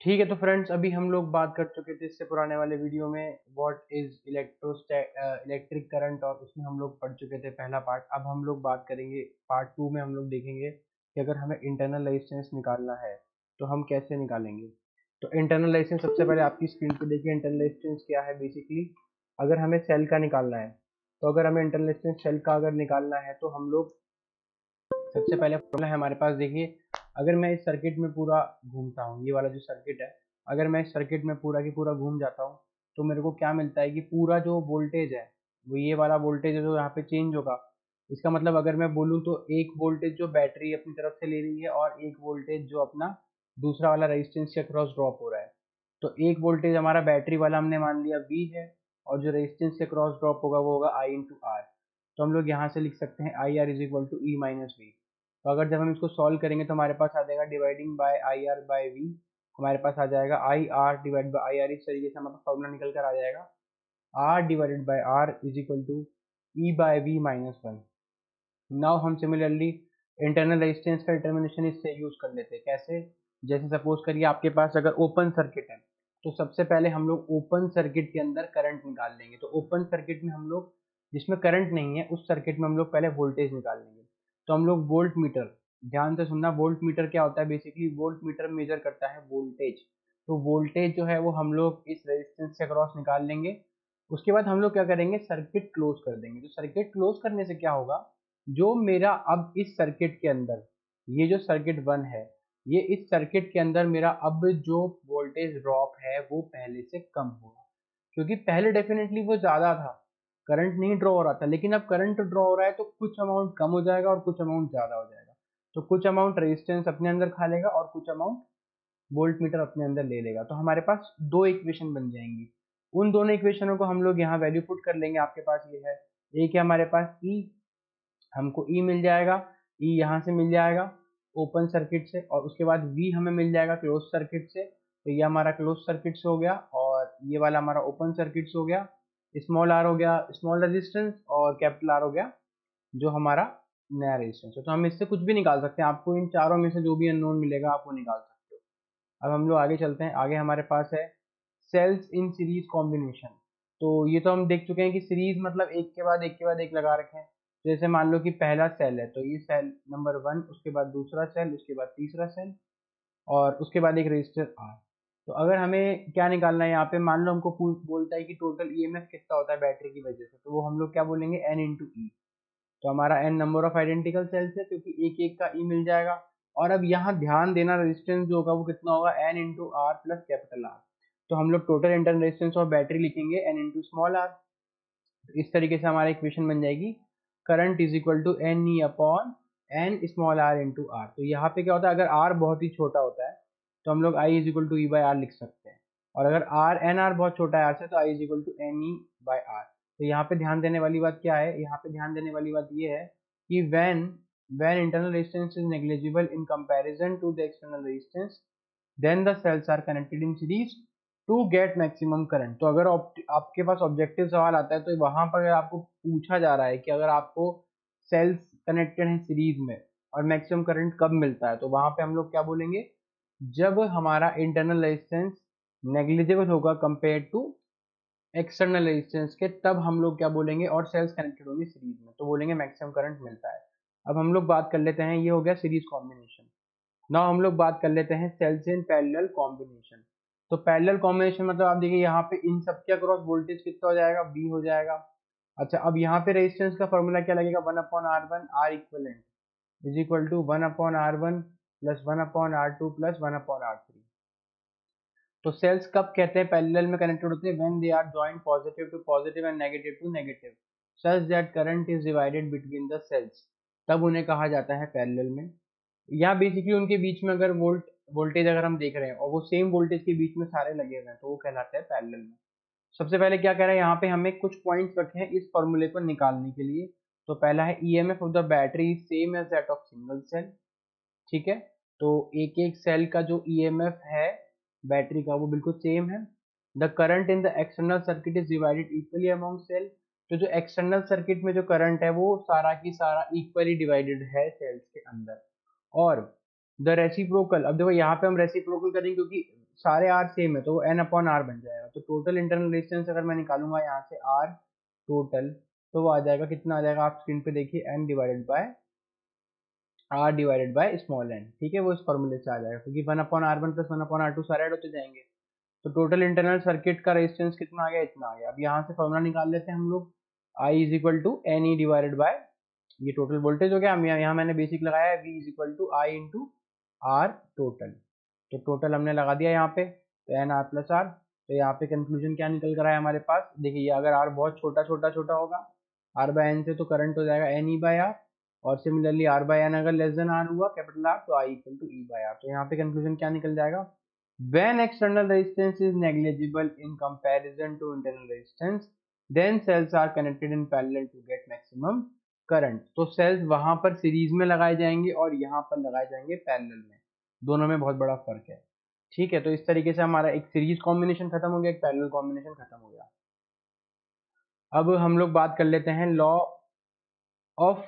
ठीक है, तो फ्रेंड्स अभी हम लोग बात कर चुके थे इससे पुराने वाले वीडियो में व्हाट इज इलेक्ट्रिक करंट, और उसमें हम लोग पढ़ चुके थे पहला पार्ट। अब हम लोग बात करेंगे पार्ट 2 में। हम लोग देखेंगे कि अगर हमें इंटरनल रेजिस्टेंस निकालना है तो हम कैसे निकालेंगे। तो इंटरनल रेजिस्टेंस सबसे पहले आपकी स्क्रीन पे देखिए, इंटरनल रेजिस्टेंस क्या है बेसिकली। अगर हमें सेल का निकालना है, तो अगर हमें इंटरनल रेजिस्टेंस सेल का अगर निकालना है तो हम लोग सबसे पहले फॉर्मूला है हमारे पास। देखिए, अगर मैं इस सर्किट में पूरा घूमता हूँ, ये वाला जो सर्किट है, अगर मैं इस सर्किट में पूरा की पूरा घूम जाता हूँ तो मेरे को क्या मिलता है कि पूरा जो वोल्टेज है वो ये वाला वोल्टेज है जो यहाँ पे चेंज होगा। इसका मतलब अगर मैं बोलूँ तो एक वोल्टेज जो बैटरी अपनी तरफ से ले रही है और एक वोल्टेज जो अपना दूसरा वाला रेजिस्टेंस के अक्रॉस ड्रॉप हो रहा है। तो एक वोल्टेज हमारा बैटरी वाला हमने मान लिया V है, और जो रेजिस्टेंस के अक्रॉस ड्रॉप होगा वो होगा I इंटू आर। तो हम लोग यहाँ से लिख सकते हैं I R is equal to E minus V. तो अगर जब हम इसको सॉल्व करेंगे तो हमारे पास आ जाएगा dividing by I R by V, हमारे पास आ जाएगा I R divide by I R. इस तरीके से हमारे पास फॉर्मूला निकल कर आ जाएगा R divided by R is equal to E by V minus one. Now हम सिमिलरली इंटरनल रेजिस्टेंस का डिटर्मिनेशन इससे यूज कर लेते हैं। कैसे? जैसे सपोज करिए आपके पास अगर ओपन सर्किट है, तो सबसे पहले हम लोग ओपन सर्किट के अंदर करंट निकाल लेंगे। तो ओपन सर्किट में हम लोग, जिसमें करंट नहीं है उस सर्किट में हम लोग पहले वोल्टेज निकाल लेंगे। तो हम लोग वोल्ट मीटर, ध्यान से सुनना, वोल्ट मीटर क्या होता है बेसिकली, वोल्ट मीटर मेजर करता है वोल्टेज। तो वोल्टेज जो है वो हम लोग इस रेजिस्टेंस से अक्रॉस निकाल लेंगे। उसके बाद हम लोग क्या करेंगे, सर्किट क्लोज कर देंगे। तो सर्किट क्लोज करने से क्या होगा, जो मेरा अब इस सर्किट के अंदर, ये जो सर्किट 1 है, ये इस सर्किट के अंदर मेरा अब जो वोल्टेज ड्रॉप है वो पहले से कम होगा। क्योंकि पहले डेफिनेटली वो ज्यादा था, करंट नहीं ड्रॉ हो रहा था, लेकिन अब करंट ड्रॉ हो रहा है तो कुछ अमाउंट कम हो जाएगा और कुछ अमाउंट ज्यादा हो जाएगा। तो कुछ अमाउंट रेजिस्टेंस अपने अंदर खा लेगा और कुछ अमाउंट वोल्ट मीटर अपने अंदर ले लेगा। तो हमारे पास दो इक्वेशन बन जाएंगी। उन दोनों इक्वेशनों को हम लोग यहाँ वैल्यू पुट कर लेंगे। आपके पास ये है, एक है हमारे पास ई, हमको ई मिल जाएगा, ई यहाँ से मिल जाएगा ओपन सर्किट से, और उसके बाद वी हमें मिल जाएगा क्लोज सर्किट से। तो ये हमारा क्लोज सर्किट से हो गया, और ये वाला हमारा ओपन सर्किट से हो गया। स्मॉल आर हो गया स्मॉल रेजिस्टेंस, और कैपिटल आर हो गया जो हमारा नया रेजिस्टेंस है। तो हम इससे कुछ भी निकाल सकते हैं, आपको इन चारों में से जो भी अननोन मिलेगा आप वो निकाल सकते हो। अब हम लोग आगे चलते हैं। आगे हमारे पास है सेल्स इन सीरीज कॉम्बिनेशन। तो ये तो हम देख चुके हैं कि सीरीज मतलब एक के बाद एक के बाद एक लगा रखे हैं। जैसे मान लो कि पहला सेल है, तो ये सेल नंबर 1, उसके बाद दूसरा सेल, उसके बाद तीसरा सेल, और उसके बाद एक रजिस्टर आर। तो अगर हमें क्या निकालना है यहाँ पे, मान लो हमको बोलता है कि टोटल ईएमएफ कितना होता है बैटरी की वजह से, तो वो हम लोग क्या बोलेंगे, एन इंटू ई। तो हमारा N number of identical cells है, क्योंकि एक एक का ई मिल जाएगा। और अब यहाँ ध्यान देना, रेजिस्टेंस जो होगा वो कितना होगा, N into R plus capital R. तो हम लोग total internal resistance of battery लिखेंगे एन इंटू स्मॉल आर। तो इस तरीके से हमारा इक्वेशन बन जाएगी, current is equal to N E upon N small R into R. तो यहाँ पे क्या होता है, अगर आर बहुत ही छोटा होता है तो हम लोग I is equal to E by R लिख सकते हैं, और अगर आर एन आर बहुत छोटा है आर से, तो I is equal to N E by R. तो यहाँ पे ध्यान देने वाली बात क्या है, यहाँ पे ध्यान देने वाली बात ये है कि when internal resistance is negligible in comparison to the external resistance, then the cells are connected in series to get maximum current। तो अगर आपके पास ऑब्जेक्टिव सवाल आता है तो वहां पर अगर आपको पूछा जा रहा है कि अगर आपको सेल्स कनेक्टेड हैं सीरीज में और मैक्सिमम करंट कब मिलता है, तो वहां पे हम लोग क्या बोलेंगे, जब हमारा इंटरनल रेजिस्टेंस नेग्लिजिबल होगा कंपेयर टू एक्सटर्नल रेजिस्टेंस के, तब हम लोग क्या बोलेंगे, और सेल्स कनेक्टेड होंगी सीरीज में, तो बोलेंगे मैक्सिमम करंट मिलता है। अब हम लोग बात कर लेते हैं, ये हो गया सीरीज कॉम्बिनेशन। नाउ हम लोग बात कर लेते हैं सेल्स इन पैरेलल कॉम्बिनेशन। तो पैरेलल कॉम्बिनेशन मतलब आप देखिए यहाँ पे इन सबके अक्रॉस वोल्टेज कितना हो जाएगा, बी हो जाएगा। अच्छा, अब यहाँ पे रेजिस्टेंस का फॉर्मूला क्या लगेगा, 1/R1 R equivalent is equal to 1/R1 plus 1/R2 plus 1/R3। तो सेल्स कब कहते हैं पैरेलल में कनेक्टेड होते हैं, when they are joint positive to positive and negative to negative such that current is divided between the cells, तब उन्हें कहा जाता है पैरेलल में। यहाँ बेसिकली उनके बीच में अगर वोल्टेज अगर हम देख रहे हैं और वो सेम वोल्टेज के बीच में सारे लगे हुए हैं, तो वो कहलाते हैं पैरेलल में। सबसे पहले क्या कह रहा है यहाँ पे, हमें कुछ पॉइंट्स रखे हैं इस फॉर्मूले को निकालने के लिए। तो पहला है EMF of the battery same as that of single cell. ठीक है, तो एक एक सेल का जो ईएमएफ है बैटरी का वो बिल्कुल सेम है। The current in the external circuit is divided equally among cell. तो जो एक्सटर्नल सर्किट में जो करंट है वो सारा की सारा इक्वली डिवाइडेड है सेल्स के अंदर। और द रेसिप्रोकल, अब देखो यहाँ पे हम रेसिप्रोकल करेंगे क्योंकि सारे आर सेम है तो वो एन अपॉन आर बन जाएगा। तो टोटल इंटरनल रेजिस्टेंस अगर मैं निकालूंगा यहाँ से आर टोटल, तो वो आ जाएगा, कितना आ जाएगा आप स्क्रीन पे देखिए, N divided by R divided by small N. ठीक है, वो इस फॉर्मूले से आ जाएगा क्योंकि one upon R one plus one upon R two सारे ऐड होते जाएंगे। तो टोटल इंटरनल सर्किट का रेजिस्टेंस कितना आ गया, इतना आ गया। अब यहाँ से फॉर्मूला निकाल लेते हैं हम लोग, I is equal to N E divided by, ये टोटल वोल्टेज हो गया, यहाँ मैंने बेसिक लगाया है, V is equal to I into R total. तो टोटल हमने लगा दिया यहाँ पे, तो एन आर प्लस आर। तो यहाँ पे कंक्लूजन क्या निकल कर आया हमारे पास, देखिए अगर आर बहुत छोटा छोटा छोटा होगा आर बाय एन से, तो करंट हो जाएगा एन ई बाय आर, और सिमिलरली आर बाय एन अगर लेस देन आर हुआ कैपिटल आर, तो I equal to E by R. तो यहाँ पे कंक्लूजन क्या निकल जाएगा, when external resistance is negligible in comparison to internal resistance, then cells are connected in parallel to get maximum current। तो sales वहां पर सीरीज में लगाए जाएंगे और यहाँ पर लगाए जाएंगे पैरेलल में, दोनों में बहुत बड़ा फर्क है। ठीक है, तो इस तरीके से हमारा एक सीरीज कॉम्बिनेशन खत्म हो गया, एक पैरेलल कॉम्बिनेशन खत्म हो गया। अब हम लोग बात कर लेते हैं लॉ ऑफ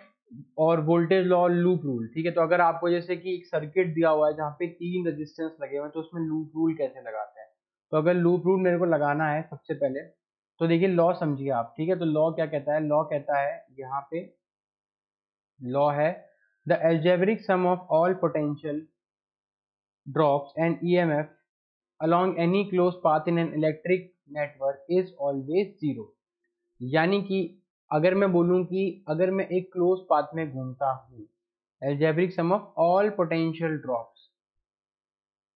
और वोल्टेज लॉ, लूप रूल। ठीक है, तो अगर आपको जैसे कि एक सर्किट दिया हुआ है जहाँ पे 3 रेजिस्टेंस लगे हुए हैं, तो उसमें लूप रूल कैसे लगाते हैं। तो अगर लूप रूल मेरे को लगाना है सबसे पहले, तो देखिए लॉ समझिए आप। ठीक है, तो लॉ क्या कहता है, लॉ कहता है यहाँ पे लॉ है, the algebraic sum of all potential drops and EMF along any closed path in an electric network is always zero। यानी कि अगर मैं बोलूं कि अगर मैं एक क्लोज पाथ में घूमता हूं, algebraic sum of all potential drops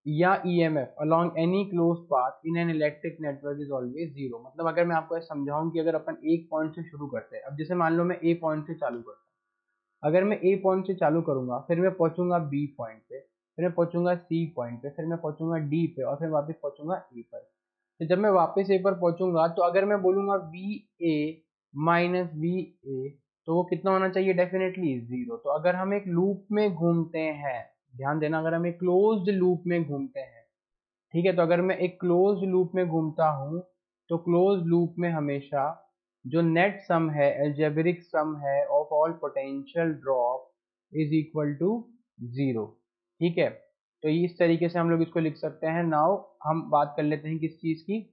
या EMF along any close path in an electric network is always zero. मतलब अगर मैं आपको ऐसा समझाऊं कि अगर अपन एक पॉइंट से शुरू करते हैं, अब जैसे मान लो मैं ए पॉइंट से चालू करता हूं, अगर मैं ए पॉइंट से चालू करूंगा, फिर मैं पहुंचूंगा बी पॉइंट पे, फिर मैं पहुंचूंगा सी पॉइंट पे, फिर मैं पहुंचूंगा डी पे, और फिर वापस पहुंचूंगा ए पर। तो जब मैं वापस ए पर पहुंचूंगा, तो अगर मैं बोलूंगा V A minus V A, तो वो कितना होना चाहिए, डेफिनेटली जीरो। तो अगर हम एक लूप में घूमते हैं, ध्यान देना, अगर हम एक क्लोज्ड लूप में घूमते हैं, ठीक है, तो अगर मैं एक क्लोज्ड लूप में घूमता हूं, तो क्लोज्ड लूप में हमेशा जो नेट सम है, एल्जेब्रिक सम है of all potential drop is equal to zero. ठीक है, तो इस तरीके से हम लोग इसको लिख सकते हैं। नाउ हम बात कर लेते हैं किस चीज की,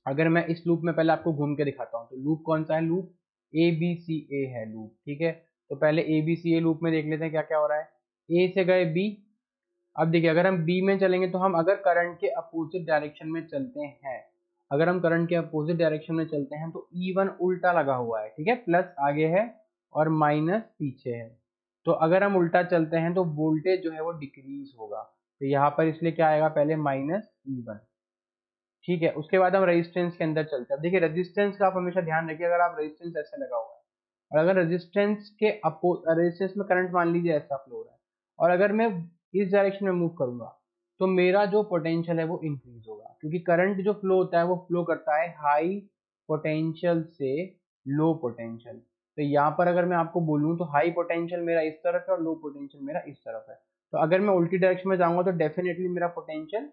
अगर मैं इस लूप में पहले आपको घूम के दिखाता हूँ, तो लूप कौन सा है, लूप ए बी सी ए है लूप। ठीक है, तो पहले A B C A loop में देख लेते हैं क्या क्या हो रहा है। ए से गए बी, अब देखिए अगर हम बी में चलेंगे, तो हम अगर करंट के अपोजिट डायरेक्शन में चलते हैं, अगर हम करंट के अपोजिट डायरेक्शन में चलते हैं, तो E1 उल्टा लगा हुआ है। ठीक है, प्लस आगे है और माइनस पीछे है। तो अगर हम उल्टा चलते हैं तो वोल्टेज जो है वो डिक्रीज होगा, तो यहाँ पर इसलिए क्या आएगा, पहले माइनस E1। ठीक है, उसके बाद हम रेजिस्टेंस के अंदर चलते हैं। अब देखिए रेजिस्टेंस का आप हमेशा ध्यान रखिए, अगर आप रेजिस्टेंस ऐसे लगा हुआ है और अगर रेजिस्टेंस के रेजिस्टेंस में करंट मान लीजिए ऐसा फ्लो हो रहा है, और अगर मैं इस डायरेक्शन में मूव करूंगा, तो मेरा जो पोटेंशियल है वो इंक्रीज होगा, क्योंकि करंट जो फ्लो होता है वो फ्लो करता है हाई पोटेंशियल से लो पोटेंशियल। तो यहाँ पर अगर मैं आपको बोलूँ, तो हाई पोटेंशियल मेरा इस तरफ है और लो पोटेंशियल मेरा इस तरफ है। तो अगर मैं उल्टी डायरेक्शन में जाऊंगा, तो डेफिनेटली मेरा पोटेंशियल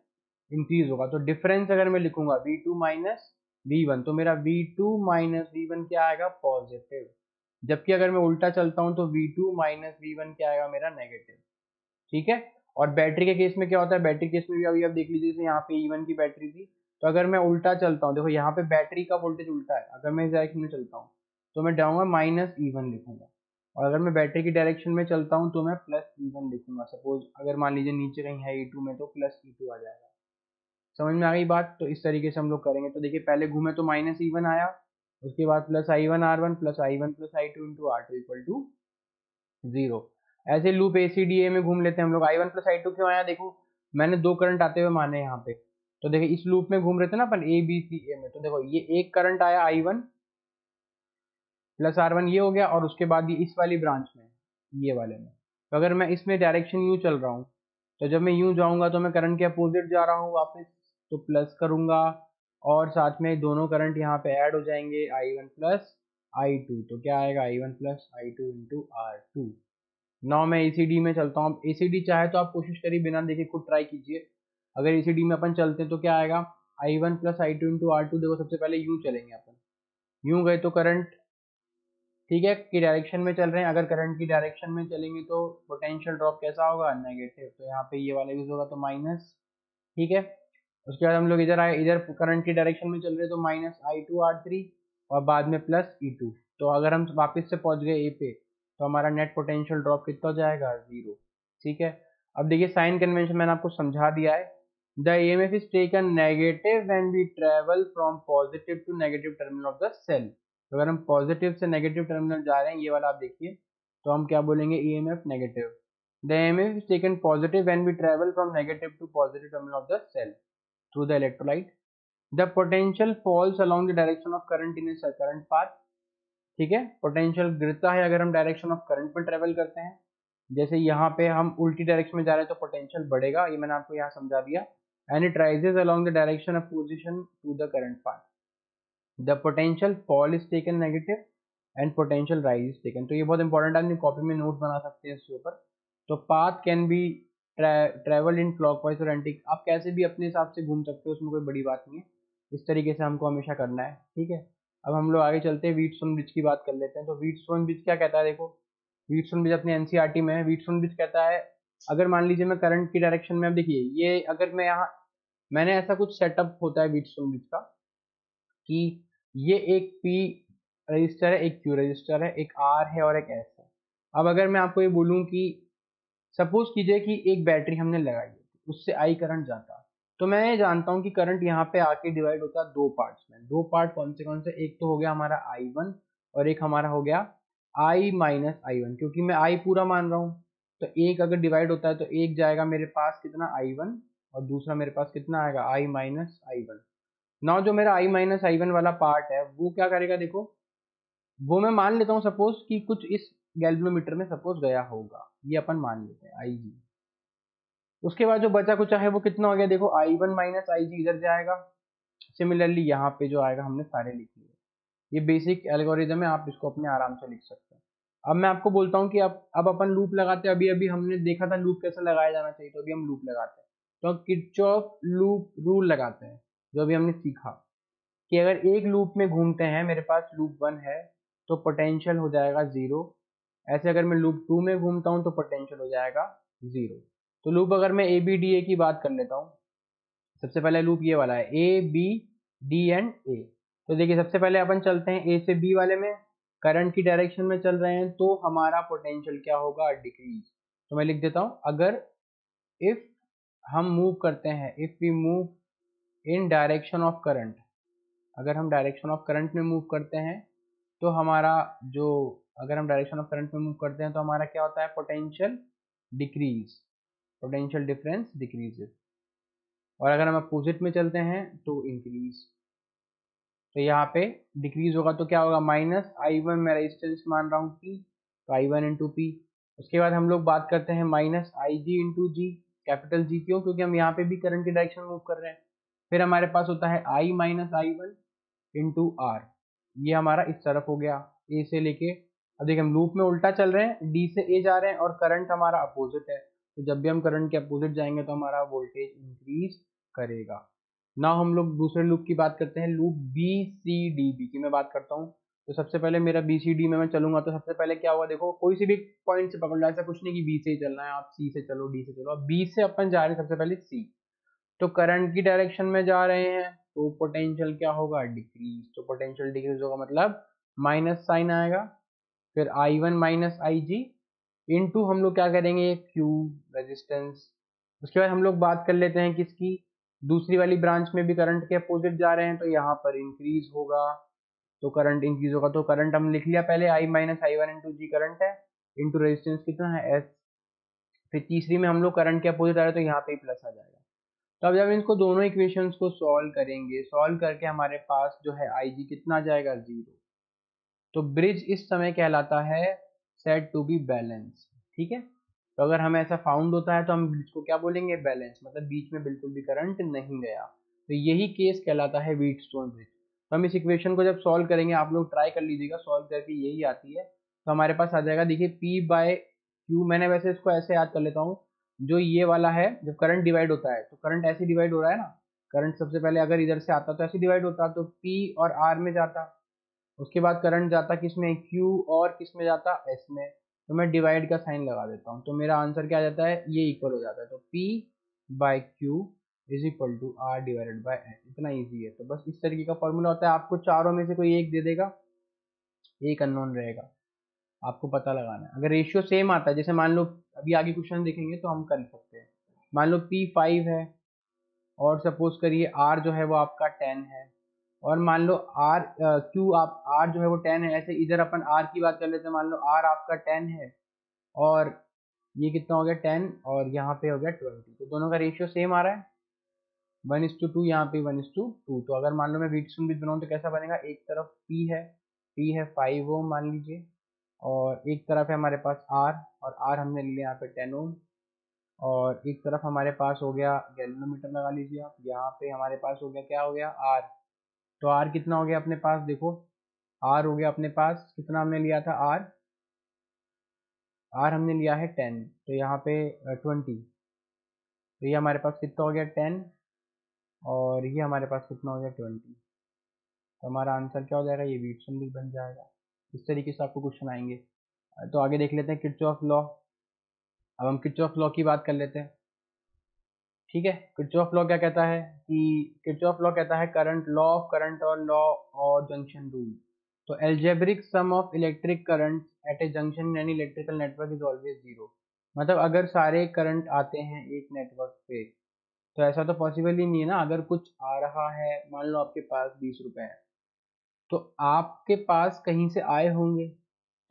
इंक्रीज होगा। तो डिफरेंस अगर मैं लिखूंगा V2 माइनस V1, तो मेरा V2 माइनस V1 क्या आएगा, पॉजिटिव। जबकि अगर मैं उल्टा चलता हूं, तो V2 माइनस V1 क्या आएगा, मेरा नेगेटिव। ठीक है, और बैटरी के केस में क्या होता है, बैटरी केस में भी अभी आप देख लीजिए, जैसे यहाँ पे E1 की बैटरी थी, तो अगर मैं उल्टा चलता हूँ, देखो यहाँ पे बैटरी का वोल्टेज उल्टा है, अगर मैं इस डायरेक्शन में चलता हूँ तो मैं जाऊंगा माइनस E1 लिखूंगा, और अगर मैं बैटरी की डायरेक्शन में चलता हूँ तो मैं प्लस E1 लिखूंगा। सपोज अगर मान लीजिए नीचे कहीं है E2 में, तो प्लस E2 आ जाएगा। समझ में आ गई बात। तो इस तरीके से हम लोग करेंगे। तो देखिए पहले घूमे तो माइनस E1 आया, उसके बाद plus I1 R1 plus I1 plus I2 into R2 equal to zero. ऐसे लूप ACDA में घूम लेते हैं हम लोग। I1 प्लस I2 क्यों आया, देखो मैंने दो करंट आते हुए माने यहाँ पे, तो देखिए इस लूप में घूम रहे थे ना अपन ABCA में, तो देखो ये एक करंट आया I1 प्लस R1, ये हो गया, और उसके बाद ये इस वाली ब्रांच में, ये वाले में, तो अगर मैं इसमें डायरेक्शन यूं चल रहा हूँ, तो जब मैं यूं जाऊंगा तो मैं करंट के अपोजिट जा रहा हूँ वापस, तो प्लस करूंगा, और साथ में दोनों करंट यहाँ पे ऐड हो जाएंगे, I1 प्लस I2, तो क्या आएगा, I1 plus I2 into R2। Now मैं ACD में चलता हूँ। ACD चाहे तो आप कोशिश करिए बिना देखे, खुद ट्राई कीजिए। अगर ACD में अपन चलते हैं तो क्या आएगा, I1 plus I2 into R2। देखो सबसे पहले यूं चलेंगे अपन, यूं गए तो करंट, ठीक है, की डायरेक्शन में चल रहे हैं, अगर करंट की डायरेक्शन में चलेंगे तो पोटेंशियल ड्रॉप कैसा होगा, नेगेटिव। तो यहाँ पे ये वाला यूज होगा तो माइनस। ठीक है, उसके बाद हम लोग इधर आए, इधर करंट की डायरेक्शन में चल रहे तो -I2R3 और बाद में +E2। तो अगर हम वापस से पहुंच गए ए पे तो हमारा नेट पोटेंशियल ड्रॉप कितना हो जाएगा, 0। ठीक है, अब देखिए साइन कन्वेंशन मैंने आपको समझा दिया है। The EMF is taken negative when we travel from positive to negative terminal of the cell. तो अगर हम पॉजिटिव से नेगेटिव टर्मिनल जा रहे हैं, ये वाला आप देखिए, तो हम क्या बोलेंगे, EMF negative. The EMF is taken positive when we travel from negative to positive terminal of the cell through the electrolyte. The potential falls along the direction of current in a current path. ठीक है, potential गिरता है अगर हम direction of current में travel करते हैं। जैसे यहाँ पे हम उल्टी डायरेक्शन में जा रहे हैं तो पोटेंशियल बढ़ेगा, ये मैंने आपको यहाँ समझा दिया। And it rises along the direction of position to the current path. The potential fall is taken negative and potential rise is taken. तो ये बहुत इंपॉर्टेंट है, अपनी कॉपी में नोट बना सकते हैं इसके ऊपर। तो path can be travel in clockwise और एंटी, आप कैसे भी अपने हिसाब से घूम सकते हो, उसमें कोई बड़ी बात नहीं है। इस तरीके से हमको हमेशा करना है। ठीक है, अब हम लोग आगे चलते हैं, व्हीटस्टोन ब्रिज की बात कर लेते हैं। तो व्हीटस्टोन ब्रिज क्या कहता है, देखो व्हीटस्टोन ब्रिज अपने एनसीईआरटी में है। व्हीटस्टोन ब्रिज कहता है, अगर मान लीजिए मैं करंट की डायरेक्शन में, अब देखिए ये अगर मैं यहाँ, मैंने ऐसा कुछ सेटअप होता है व्हीटस्टोन ब्रिज का कि ये एक पी रजिस्टर है, एक क्यू रजिस्टर है, एक आर है और एक एस है। अब अगर मैं आपको ये बोलूं कि सपोज कीजिए कि एक बैटरी हमने लगाई है, उससे आई करंट जाता, तो मैं ये जानता हूँ कि करंट यहाँ पे आके डिवाइड होता है दो पार्ट्स में। दो पार्ट कौन से, एक तो हो गया हमारा I1 और एक हमारा हो गया I माइनस I1, क्योंकि मैं I पूरा मान रहा हूँ। तो एक अगर डिवाइड होता है तो एक जाएगा मेरे पास कितना, I1, और दूसरा मेरे पास कितना आएगा, I माइनस I1। नाउ जो मेरा I माइनस I1 वाला पार्ट है वो क्या करेगा, देखो वो मैं मान लेता हूँ सपोज कि कुछ इस गैल्वेनोमीटर में सपोज गया होगा, ये अपन मान लेते हैं IG। उसके बाद जो बचा कुछ है वो कितना हो गया, देखो I1 माइनस IG इधर जाएगा। सिमिलरली यहाँ पे जो आएगा हमने सारे लिख लिए। ये बेसिक एल्गोरिदम है, आप इसको अपने आराम से लिख सकते हैं। अब मैं आपको बोलता हूँ कि अब अपन लूप लगाते हैं। अभी अभी हमने देखा था लूप कैसे लगाया जाना चाहिए, तो अभी हम लूप लगाते हैं। तो हम किरचॉफ लूप रूल लगाते हैं, जो अभी हमने सीखा कि अगर एक लूप में घूमते हैं, मेरे पास लूप 1 है तो पोटेंशियल हो जाएगा 0। ऐसे अगर मैं लूप 2 में घूमता हूँ तो पोटेंशियल हो जाएगा 0। तो लूप अगर मैं ए बी डी ए की बात कर लेता हूँ, सबसे पहले लूप ये वाला है ए बी डी एंड ए। तो देखिए सबसे पहले अपन चलते हैं ए से बी वाले में, करंट की डायरेक्शन में चल रहे हैं तो हमारा पोटेंशियल क्या होगा, डिक्रीज। तो मैं लिख देता हूँ, अगर इफ हम मूव करते हैं, if we move in direction of current, अगर हम डायरेक्शन ऑफ करंट में मूव करते हैं तो हमारा जो, अगर हम डायरेक्शन ऑफ करंट में मूव करते हैं तो हमारा क्या होता है, potential decrease, potential difference decreases. और अगर हम अपोजिट में चलते हैं तो इंक्रीज। तो यहाँ पे डिक्रीज होगा तो क्या होगा, -I1 मैं रेजिस्टेंस मान रहा हूँ P, तो I1 इंटू पी। उसके बाद हम लोग बात करते हैं -IG इंटू जी, कैपिटल जी क्यों, क्योंकि हम यहाँ पे भी करंट की डायरेक्शन मूव कर रहे हैं। फिर हमारे पास होता है I minus I1 into are, ये हमारा इस तरफ हो गया ए से लेके। अब देखिए हम लूप में उल्टा चल रहे हैं, डी से ए जा रहे हैं और करंट हमारा अपोजिट है। तो जब भी हम करंट के अपोजिट जाएंगे तो हमारा वोल्टेज इंक्रीज करेगा। ना हम लोग दूसरे लूप की बात करते हैं, loop B C D B की मैं बात करता हूँ। तो सबसे पहले मेरा बी सी डी में मैं चलूंगा तो सबसे पहले क्या हुआ, देखो कोई सी भी पॉइंट से पकड़ लो, ऐसा कुछ नहीं कि बी से ही चलना है, आप सी से चलो, डी से चलो। अब बी से अपन जा रहे हैं सबसे पहले सी, तो करंट की डायरेक्शन में जा रहे हैं तो पोटेंशियल क्या होगा, डिक्रीज। तो पोटेंशियल डिक्रीज होगा मतलब माइनस साइन आएगा। फिर I1 माइनस IG इंटू हम लोग क्या करेंगे, क्यू रेजिस्टेंस। उसके बाद हम लोग बात कर लेते हैं किसकी, दूसरी वाली ब्रांच में भी करंट के अपोजिट जा रहे हैं तो यहाँ पर इंक्रीज होगा। तो करंट इंक्रीज होगा तो करंट हम लिख लिया पहले, I minus I1 into G current है, इंटू रेजिस्टेंस कितना है S। फिर तीसरी में हम लोग करंट के अपोजिट आ रहे हैं तो यहाँ पे प्लस आ जाएगा। तो अब जब इनको दोनों इक्वेशंस को सॉल्व करेंगे, सॉल्व करके हमारे पास जो है IG कितना आ जाएगा, 0। तो ब्रिज इस समय कहलाता है सेड टू बी बैलेंस। ठीक है, तो अगर हमें ऐसा फाउंड होता है तो हम ब्रिज को क्या बोलेंगे, बैलेंस, मतलब बीच में बिल्कुल भी करंट नहीं गया। तो यही केस कहलाता है व्हीटस्टोन ब्रिज। तो हम इस इक्वेशन को जब सॉल्व करेंगे, आप लोग ट्राई कर लीजिएगा, सॉल्व करके यही आती है तो हमारे पास आ जाएगा, देखिए P बाय Q। मैंने वैसे इसको ऐसे याद कर लेता हूँ, जो ये वाला है, जब करंट डिवाइड होता है तो करंट ऐसे डिवाइड हो रहा है ना, करंट सबसे पहले अगर इधर से आता तो ऐसे डिवाइड होता, तो P और R में जाता। उसके बाद करंट जाता किसमें, Q, और किसमें जाता, S में। तो मैं डिवाइड का साइन लगा देता हूँ तो मेरा आंसर क्या आ जाता है, ये इक्वल हो जाता है। तो P by Q is equal to R divided by N. इतना ईजी है। तो बस इस तरीके का फॉर्मूला होता है। आपको चारों में से कोई एक दे देगा, एक अननोन रहेगा, आपको पता लगाना है। अगर रेशियो सेम आता है, जैसे मान लो अभी आगे क्वेश्चन देखेंगे तो हम कर सकते हैं। मान लो P 5 है और सपोज करिए R जो है वो आपका 10 है, और मान लो R Q आप R जो है वो 10 है। ऐसे इधर अपन R की बात कर लेते हैं। मान लो R आपका 10 है और ये कितना हो गया 10, और यहाँ पे हो गया 20। तो दोनों का रेशियो सेम आ रहा है 1:2, यहाँ पे 1:2। तो अगर मान लो मैं वीटस्टोन ब्रिज बनाऊँ तो कैसा बनेगा, एक तरफ P है 5 ओम मान लीजिए, और एक तरफ है हमारे पास R, और R हमने ले लिया यहाँ पे 10 ओम, और एक तरफ हमारे पास हो गया गैल्वेनोमीटर लगा लीजिए आप। यहाँ पे हमारे पास हो गया, क्या हो गया, R। तो R कितना हो गया अपने पास, देखो R हो गया अपने पास कितना, हमने लिया था R हमने लिया है 10, तो यहाँ पे 20। तो ये हमारे पास कितना हो गया 10, और ये हमारे पास कितना हो गया 20। तो हमारा आंसर क्या हो जाएगा, ये वीटसन ब्रिज बन जाएगा। इस तरीके से आपको क्वेश्चन आएंगे। तो आगे देख लेते हैं किरचॉफ लॉ। अब हम किरचॉफ लॉ की बात कर लेते हैं। ठीक है, किरचॉफ लॉ क्या कहता है कि किरचॉफ लॉ कहता है करंट, लॉ ऑफ करंट और लॉ और जंक्शन रूल। तो algebraic sum of electric current eight A junction in any electrical network is always zero. मतलब अगर सारे करंट आते हैं एक नेटवर्क पे, तो ऐसा तो पॉसिबल ही नहीं है ना। अगर कुछ आ रहा है, मान लो आपके पास 20 रुपए है, तो आपके पास कहीं से आए होंगे,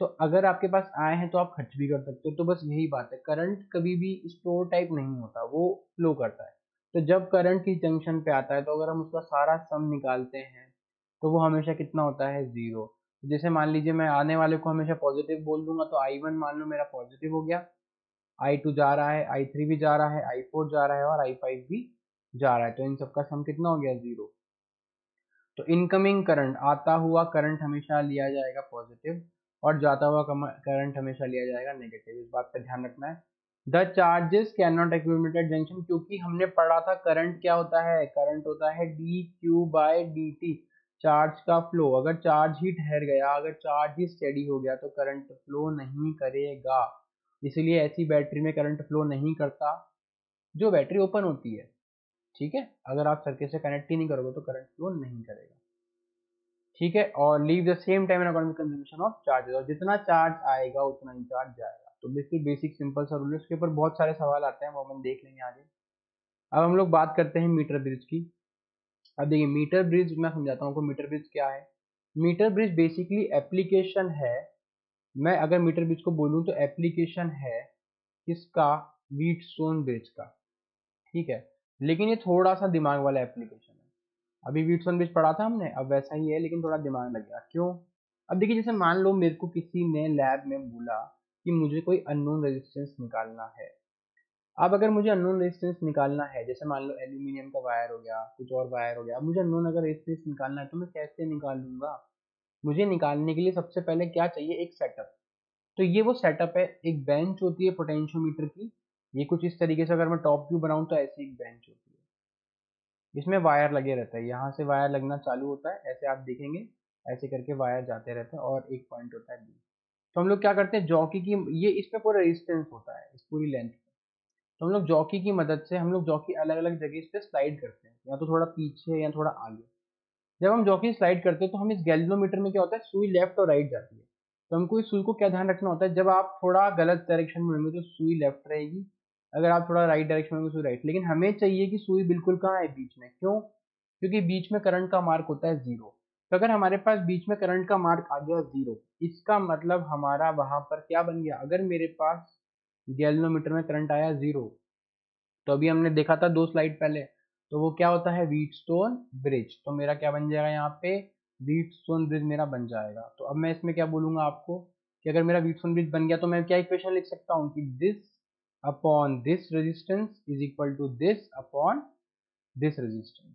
तो अगर आपके पास आए हैं तो आप खर्च भी कर सकते हो। तो बस यही बात है, करंट कभी भी स्टोर टाइप नहीं होता, वो फ्लो करता है। तो जब करंट किस जंक्शन पे आता है, तो अगर हम उसका सारा सम निकालते हैं तो वो हमेशा कितना होता है, जीरो। जैसे मान लीजिए मैं आने वाले को हमेशा पॉजिटिव बोल दूंगा, तो I1 मान लो मेरा पॉजिटिव हो गया, I2 जा रहा है, I3 भी जा रहा है, I4 जा रहा है, और I5 भी जा रहा है। तो इन सबका सम कितना हो गया, जीरो। तो इनकमिंग करंट, आता हुआ करंट हमेशा लिया जाएगा पॉजिटिव, और जाता हुआ करंट हमेशा लिया जाएगा नेगेटिव। इस बात का ध्यान रखना है। The charges can not accumulate at junction, क्योंकि हमने पढ़ा था करंट क्या होता है, करंट होता है dQ/dt, चार्ज का फ्लो। अगर चार्ज ही ठहर गया, अगर चार्ज ही स्टेडी हो गया, तो करंट फ्लो नहीं करेगा। इसलिए ऐसी बैटरी में करंट फ्लो नहीं करता जो बैटरी ओपन होती है। ठीक है, अगर आप सर्किट से कनेक्ट ही नहीं करोगे तो करंट फ्लो नहीं करेगा। ठीक है, और leave the same time in according with consumption of charges, और जितना चार्ज आएगा उतना ही चार्ज जाएगा। तो बिल्कुल बेसिक सिंपल सा रूल है। उसके ऊपर बहुत सारे सवाल आते हैं, वो हम देख लेंगे आगे। अब हम लोग बात करते हैं मीटर ब्रिज की। अब देखिए मीटर ब्रिज मैं समझाता हूँ आपको, मीटर ब्रिज क्या है। मीटर ब्रिज बेसिकली एप्लीकेशन है, मैं अगर मीटर ब्रिज को बोलूँ तो एप्लीकेशन है किसका, व्हीटस्टोन ब्रिज का। ठीक है, लेकिन ये थोड़ा सा दिमाग वाला एप्लीकेशन है। अभी व्हीटस्टोन ब्रिज पढ़ा था हमने, अब वैसा ही है, लेकिन थोड़ा दिमाग लगेगा। क्यों, अब देखिए जैसे मान लो मेरे को किसी ने लैब में बोला कि मुझे कोई अननोन रेजिस्टेंस निकालना है। अब अगर मुझे अननोन रेजिस्टेंस निकालना है, जैसे मान लो एल्यूमिनियम का वायर हो गया, कुछ और वायर हो गया, अब मुझे अननोन अगर रेजिस्टेंस निकालना है तो मैं कैसे निकालूंगा। मुझे निकालने के लिए सबसे पहले क्या चाहिए, एक सेटअप। तो ये वो सेटअप है, एक बेंच होती है पोटेंशियोमीटर की। ये कुछ इस तरीके से, अगर मैं टॉप व्यू बनाऊं तो ऐसी एक बेंच होती है, इसमें वायर लगे रहता है। यहाँ से वायर लगना चालू होता है, ऐसे आप देखेंगे, ऐसे करके वायर जाते रहते हैं, और एक पॉइंट होता है बी। तो हम लोग क्या करते हैं, जॉकी की, ये इस पे पूरा रेजिस्टेंस होता है इस पूरी लेंथ पे। तो हम लोग जॉकी की मदद से, हम लोग जॉकी अलग अलग जगह इस पे स्लाइड करते हैं, या तो थोड़ा पीछे या थोड़ा आगे। जब हम जॉकी स्लाइड करते हैं तो हम इस गैल्वेनोमीटर में क्या होता है, सुई लेफ्ट और राइट जाती है। तो हमको इस सुई को क्या ध्यान रखना होता है, जब आप थोड़ा गलत डायरेक्शन में होंगे तो सुई लेफ्ट रहेगी, अगर आप थोड़ा राइट डायरेक्शन में होंगे सुई राइट। लेकिन हमें चाहिए कि सुई बिल्कुल कहाँ है, बीच में। क्यों, क्योंकि बीच में करंट का मार्क होता है जीरो। तो अगर हमारे पास बीच में करंट का मार्क आ गया जीरो, इसका मतलब हमारा वहां पर क्या बन गया, अगर मेरे पास गैल्वेनोमीटर में करंट आया जीरो, तो अभी हमने देखा था 2 स्लाइड पहले, तो वो क्या होता है, व्हीटस्टोन ब्रिज। तो मेरा क्या बन जाएगा यहाँ पे, व्हीटस्टोन ब्रिज मेरा बन जाएगा। तो अब मैं इसमें क्या बोलूंगा आपको, कि अगर मेरा व्हीटस्टोन ब्रिज बन गया तो मैं क्या इक्वेशन लिख सकता हूँ, कि this upon this resistance is equal to this upon this resistance.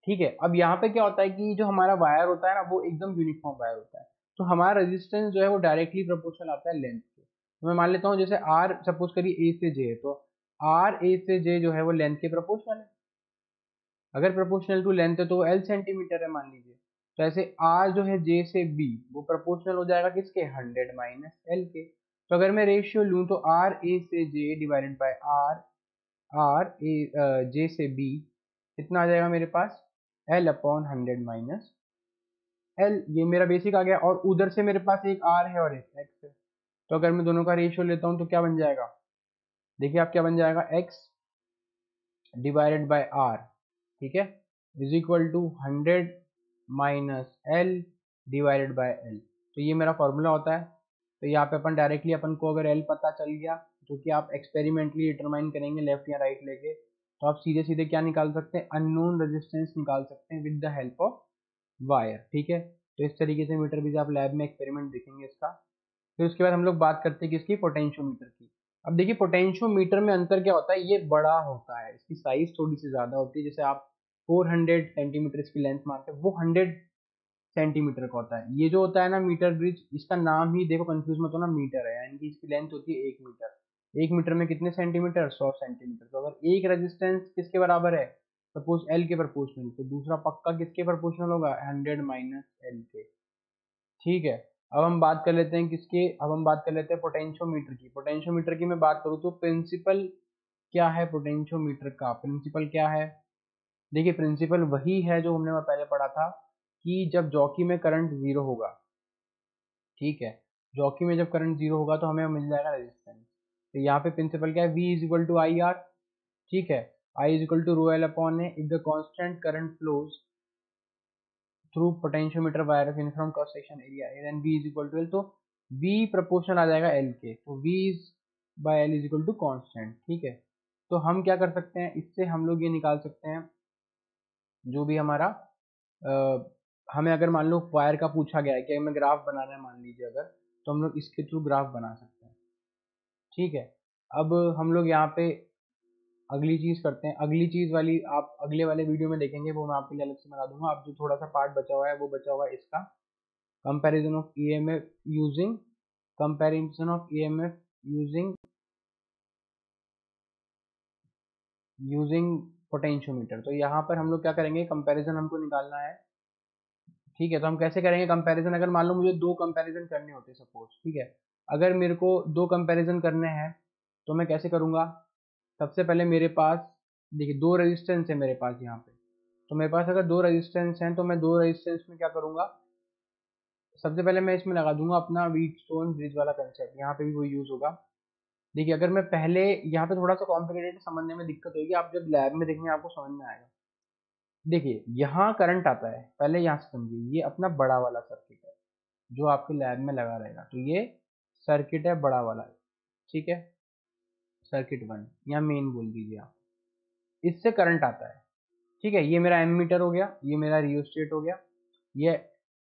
ठीक है, अब यहाँ पे क्या होता है कि जो हमारा वायर होता है ना, वो एकदम यूनिफॉर्म वायर होता है। तो हमारा रेजिस्टेंस जो है वो डायरेक्टली प्रोपोर्शनल आता है लेंथ के। तो मैं मान लेता हूँ जैसे आर सपोज करिए ए से जे है, तो आर ए से जे जो है वो लेंथ के प्रोपोर्शनल है। अगर प्रोपोर्शनल टू लेंथ है तो वो एल सेंटीमीटर है मान लीजिए। तो ऐसे आर जो है जे से बी, वो प्रोपोर्शनल हो जाएगा किसके, 100 माइनस एल के। तो अगर मैं रेशियो लूँ तो आर ए से J divided by R R A J से बी, कितना आ जाएगा मेरे पास, L अपॉन 100 माइनस L, ये मेरा बेसिक आ गया। और उधर से मेरे पास एक R है और एक X है, तो अगर मैं दोनों का रेशियो लेता हूँ तो क्या बन जाएगा, देखिए आप क्या बन जाएगा, X डिवाइडेड बाय R, ठीक है, is equal to 100 minus L divided by L। तो ये मेरा फॉर्मूला होता है। तो यहाँ पे अपन डायरेक्टली अपन को अगर L पता चल गया, जो कि आप एक्सपेरिमेंटली डिटरमाइन करेंगे लेफ्ट या राइट लेके, तो आप सीधे सीधे क्या निकाल सकते हैं, अननोन रेजिस्टेंस निकाल सकते हैं with the help of wire, ठीक है। तो इस तरीके से मीटर भी आप लैब में एक्सपेरिमेंट देखेंगे इसका। फिर उसके बाद हम लोग बात करते हैं किसकी, पोटेंशियोमीटर की। अब देखिए पोटेंशियोमीटर में अंतर क्या होता है, ये बड़ा होता है, इसकी साइज थोड़ी सी ज्यादा होती है। जैसे आप 400 सेंटीमीटर इसकी लेंथ मानते हैं, वो 100 सेंटीमीटर का होता है। ये जो होता है ना मीटर ब्रिज, इसका नाम ही देखो कंफ्यूज मत होना, मीटर है, यानी कि इसकी लेंथ होती है 1 मीटर। 1 मीटर में कितने सेंटीमीटर, 100 सेंटीमीटर। तो अगर एक रेजिस्टेंस किसके बराबर है, सपोज एल के प्रोपोर्शनल, तो दूसरा पक्का किसके प्रोपोर्शनल होगा, 100 माइनस एल के, ठीक है। अब हम बात कर लेते हैं किसके, अब हम बात कर लेते हैं पोटेंशियोमीटर की। पोटेंशियोमीटर की मैं बात करूँ तो प्रिंसिपल क्या है पोटेंशियोमीटर का, प्रिंसिपल क्या है, देखिए प्रिंसिपल वही है जो हमने पहले पढ़ा था कि जब जॉकी में करंट जीरो होगा, ठीक है, जॉकी में जब करंट जीरो होगा तो हमें मिल जाएगा रेजिस्टेंस। तो यहाँ पे प्रिंसिपल क्या है, V is equal to I R, ठीक है, I is equal to rho L upon A, if the constant current flows through potentiometer wire in from cross section area then V is equal to L। तो V proportional आ जाएगा L के, तो V is by L is equal to constant, ठीक है। तो हम क्या कर सकते हैं, इससे हम लोग ये निकाल सकते हैं, जो भी हमारा हमें अगर मान लो वायर का पूछा गया है कि हमें ग्राफ बनाना है मान लीजिए अगर, तो हम लोग इसके थ्रू ग्राफ बना सकते हैं, ठीक है। अब हम लोग यहाँ पे अगली चीज करते हैं, अगली चीज वाली आप अगले वाले वीडियो में देखेंगे, वो मैं आपके लिए अलग से बना दूंगा। अब जो थोड़ा सा पार्ट बचा हुआ है वो बचा हुआ है इसका, comparison of EMF using, comparison of EMF using using potentiometer. तो यहाँ पर हम लोग क्या करेंगे, कंपैरिजन हमको निकालना है, ठीक है। तो हम कैसे करेंगे कंपैरिजन, अगर मान लो मुझे दो कंपैरिजन करने होते सपोज, ठीक है, अगर मेरे को दो कंपैरिजन करने हैं तो मैं कैसे करूंगा, सबसे पहले मेरे पास देखिए दो रेजिस्टेंस है मेरे पास यहाँ पे, तो मेरे पास अगर दो रेजिस्टेंस हैं तो मैं दो रेजिस्टेंस में क्या करूंगा, सबसे पहले मैं इसमें लगा दूंगा अपना व्हीटस्टोन ब्रिज वाला कंसेप्ट, यहाँ पे भी वो यूज होगा। देखिए अगर मैं पहले, यहाँ पे थोड़ा सा कॉम्प्लिकेटेड समझने में दिक्कत होगी, आप जब लैब में देखेंगे आपको समझ में आएगा। देखिए यहाँ करंट आता है, पहले यहाँ से समझिए, ये अपना बड़ा वाला सर्किट है जो आपके लैब में लगा रहेगा, तो ये सर्किट है बड़ा वाला, ठीक है, सर्किट वन या मेन बोल दीजिए आप, इससे करंट आता है, ठीक है। ये मेरा एमीटर हो गया, ये मेरा रियोस्टेट हो गया, ये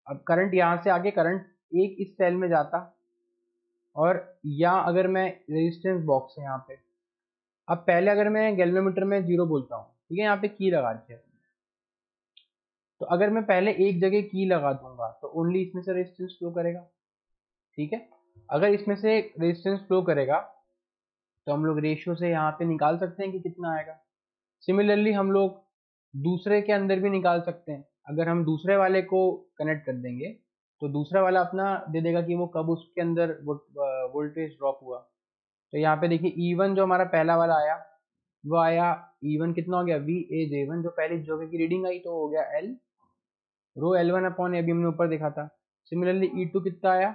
अब करंट यहाँ से आगे करंट एक इस सेल में जाता, और या अगर मैं रेजिस्टेंस बॉक्स है यहाँ पे, अब पहले अगर मैं गैल्वेमीटर में जीरो बोलता हूँ, ठीक है, यहाँ पे की लगा दिया, तो अगर मैं पहले एक जगह की लगा दूंगा तो ओनली इसमें से रेजिस्टेंस फ्लो करेगा, ठीक है। अगर इसमें से रेजिस्टेंस फ्लो करेगा तो हम लोग रेशियो से यहाँ पे निकाल सकते हैं कि कितना आएगा। सिमिलरली हम लोग दूसरे के अंदर भी निकाल सकते हैं, अगर हम दूसरे वाले को कनेक्ट कर देंगे तो दूसरा वाला अपना दे देगा कि वो कब उसके अंदर वोल्टेज ड्रॉप हुआ। तो यहाँ पे देखिए E1 जो हमारा पहला वाला आया, वो आया E1 कितना हो गया, VA J1, जो पहली जगह की रीडिंग आई तो हो गया L रो L1 अपॉन, अभी हमने ऊपर देखा था। सिमिलरली E2 कितना आया,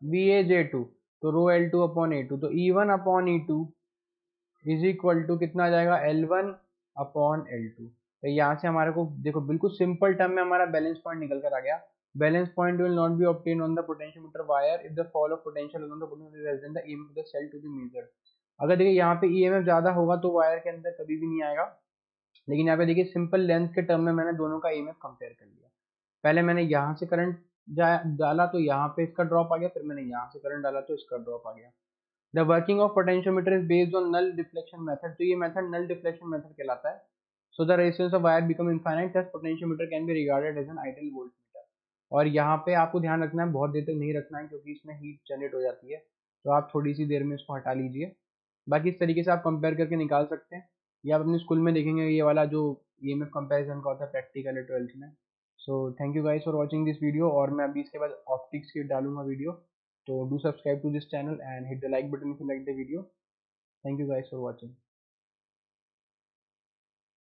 VA J2, तो रो L2 अपॉन A2, तो E1 upon E2 is equal to कितना आ जाएगा, L1 अपॉन L2। तो यहाँ से हमारे को देखो बिल्कुल सिंपल टर्म में हमारा बैलेंस पॉइंट निकल कर आ गया। Balance point will not be obtain on the potentiometer wire if the fall of potential on the potential less than the EMF of the cell to be measured. अगर देखिए यहाँ पे ईएमएफ ज्यादा होगा तो वायर के अंदर कभी भी नहीं आएगा, लेकिन यहाँ पे देखिए सिंपल लेंथ के टर्म में मैंने दोनों का ईएमएफ कंपेयर कर लिया। पहले मैंने यहाँ से करंट डाला तो यहाँ पे इसका ड्रॉप आ गया, फिर मैंने यहाँ से करंट डाला तो इसका ड्रॉप आ गया। The working of potentiometer is based on null deflection method, तो ये मेथड नल डिफ्लेक्शन मेथड कहलाता है। So the resistance of wire become infinite, thus potentiometer can be regarded as an ideal voltmeter. और यहाँ पे आपको ध्यान रखना है, बहुत देर तक नहीं रखना है क्योंकि इसमें हीट जनरेट हो जाती है, तो आप थोड़ी सी देर में इसको हटा लीजिए। बाकी इस तरीके से आप कंपेयर करके निकाल सकते हैं, या आप अपने स्कूल में देखेंगे ये वाला जो ईएमएफ कंपैरिजन का होता है प्रैक्टिकल है 12th में। So thank you guys for watching this video, और मैं अभी इसके बाद ऑप्टिक्स की डालूंगा वीडियो, तो do subscribe to this channel and hit the like button if you like the video. Thank you guys for watching.